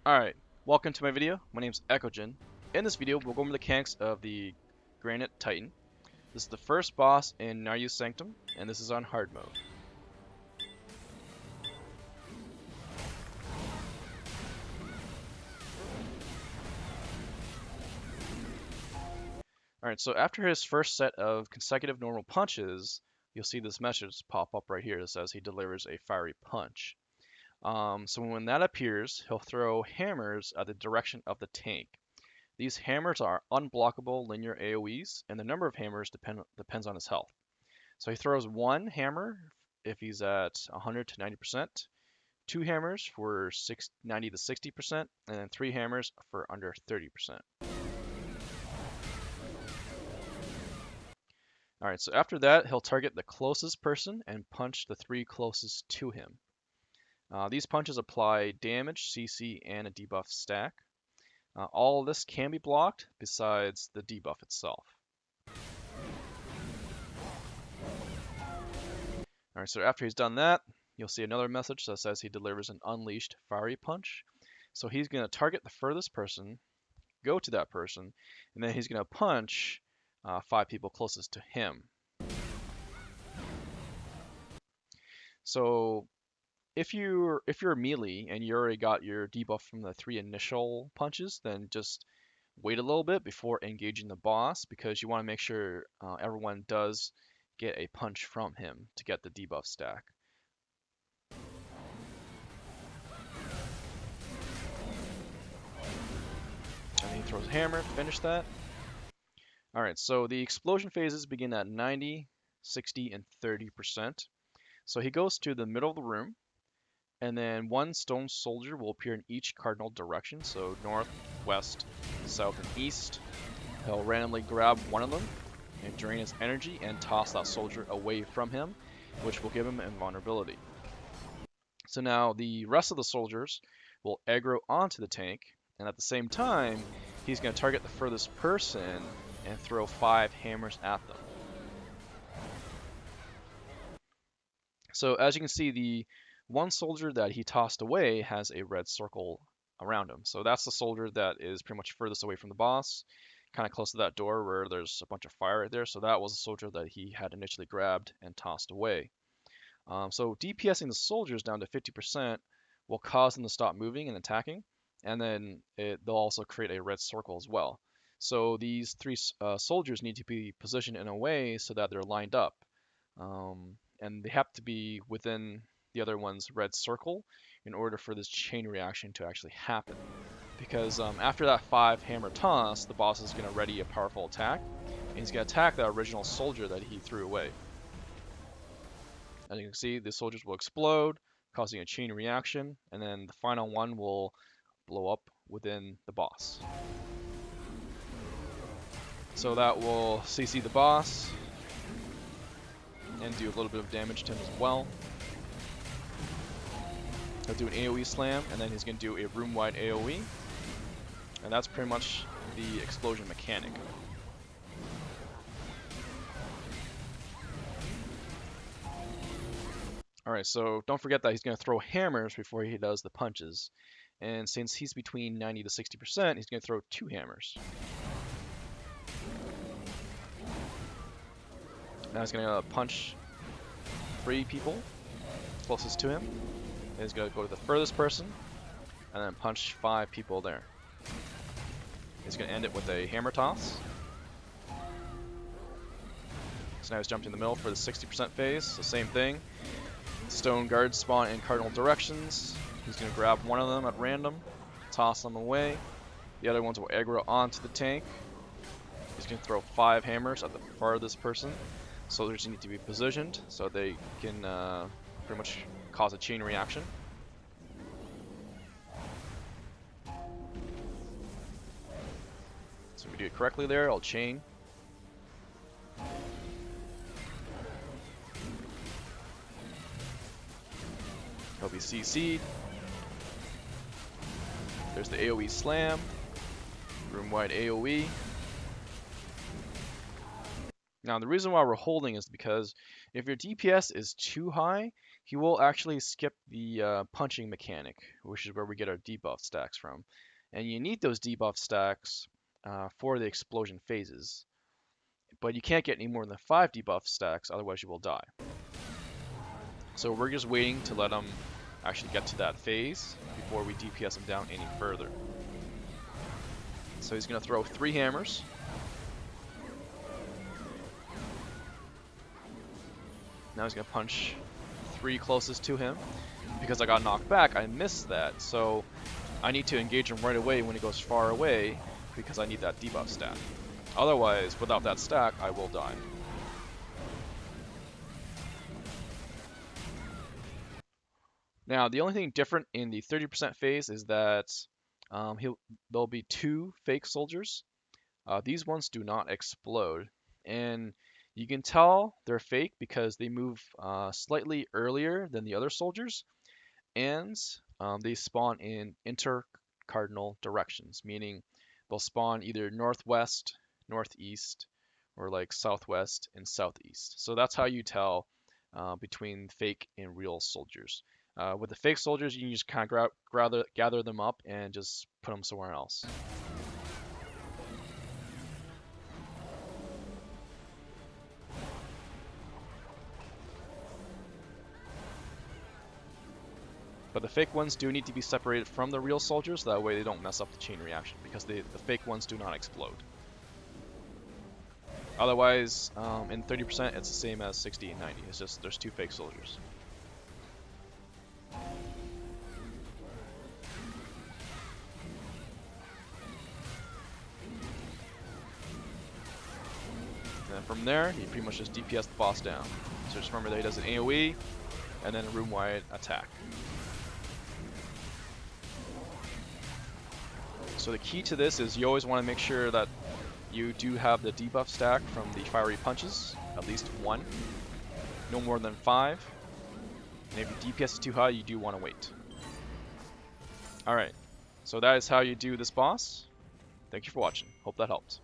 Alright, welcome to my video. My name's Eckogen. In this video, we'll go over the mechanics of the Granite Titan. This is the first boss in Naryu Sanctum, and this is on hard mode. Alright, so after his first set of consecutive normal punches, you'll see this message pop up right here that says he delivers a fiery punch. So when that appears, he'll throw hammers at the direction of the tank. These hammers are unblockable linear AoEs, and the number of hammers depends on his health. So he throws one hammer if he's at 100 to 90%, two hammers for 90 to 60%, and then three hammers for under 30%. Alright, so after that, he'll target the closest person and punch the three closest to him. These punches apply damage, CC, and a debuff stack. All of this can be blocked besides the debuff itself. Alright, so after he's done that, you'll see another message that says he delivers an unleashed fiery punch. So he's going to target the furthest person, go to that person, and then he's going to punch five people closest to him. So if you're melee and you already got your debuff from the three initial punches, then just wait a little bit before engaging the boss because you want to make sure everyone does get a punch from him to get the debuff stack. And he throws a hammer to finish that. Alright, so the explosion phases begin at 90, 60, and 30%. So he goes to the middle of the room, and then one stone soldier will appear in each cardinal direction, so north, west, south, and east. He'll randomly grab one of them and drain his energy and toss that soldier away from him, which will give him invulnerability. So now the rest of the soldiers will aggro onto the tank, and at the same time, he's going to target the furthest person and throw five hammers at them. So as you can see, the one soldier that he tossed away has a red circle around him. So that's the soldier that is pretty much furthest away from the boss, kind of close to that door where there's a bunch of fire right there. So that was the soldier that he had initially grabbed and tossed away. So DPSing the soldiers down to 50% will cause them to stop moving and attacking, and then they'll also create a red circle as well. So these three soldiers need to be positioned in a way so that they're lined up. And they have to be within the other one's red circle in order for this chain reaction to actually happen. Because after that five hammer toss, the boss is going to ready a powerful attack, and he's going to attack that original soldier that he threw away. As you can see, the soldiers will explode, causing a chain reaction, and then the final one will blow up within the boss. So that will CC the boss and do a little bit of damage to him as well. He'll do an AoE slam, and then he's going to do a room-wide AoE, and that's pretty much the explosion mechanic. Alright, so don't forget that he's going to throw hammers before he does the punches. And since he's between 90 to 60%, he's going to throw two hammers. Now he's going to punch three people closest to him. And he's going to go to the furthest person, and then punch five people there. He's going to end it with a hammer toss. So now he's jumped in the middle for the 60% phase, so same thing. Stone guards spawn in cardinal directions. He's going to grab one of them at random, toss them away. The other ones will aggro onto the tank. He's going to throw five hammers at the farthest person. Soldiers need to be positioned so they can pretty much cause a chain reaction. So if we do it correctly there, I'll chain. He'll be CC'd. There's the AoE slam, room-wide AoE. Now the reason why we're holding is because if your DPS is too high, he will actually skip the punching mechanic, which is where we get our debuff stacks from. And you need those debuff stacks for the explosion phases. But you can't get any more than 5 debuff stacks, otherwise you will die. So we're just waiting to let him actually get to that phase before we DPS him down any further. So he's going to throw 3 hammers. Now he's going to punch 3 closest to him. Because I got knocked back, I missed that. So I need to engage him right away when he goes far away because I need that debuff stack. Otherwise, without that stack, I will die. Now, the only thing different in the 30% phase is that there'll be 2 fake soldiers. These ones do not explode, and you can tell they're fake because they move slightly earlier than the other soldiers, and they spawn in intercardinal directions, meaning they'll spawn either northwest, northeast, or like southwest and southeast. So that's how you tell between fake and real soldiers. With the fake soldiers, you can just kind of gather them up and just put them somewhere else. But the fake ones do need to be separated from the real soldiers, so that way they don't mess up the chain reaction, because the fake ones do not explode. Otherwise, in 30%, it's the same as 60 and 90. It's just there's 2 fake soldiers. And then from there, you pretty much just DPS the boss down. So just remember that he does an AoE, and then a room-wide attack. So the key to this is you always want to make sure that you do have the debuff stack from the fiery punches, at least 1. No more than 5. And if your DPS is too high, you do want to wait. Alright, so that is how you do this boss. Thank you for watching. Hope that helped.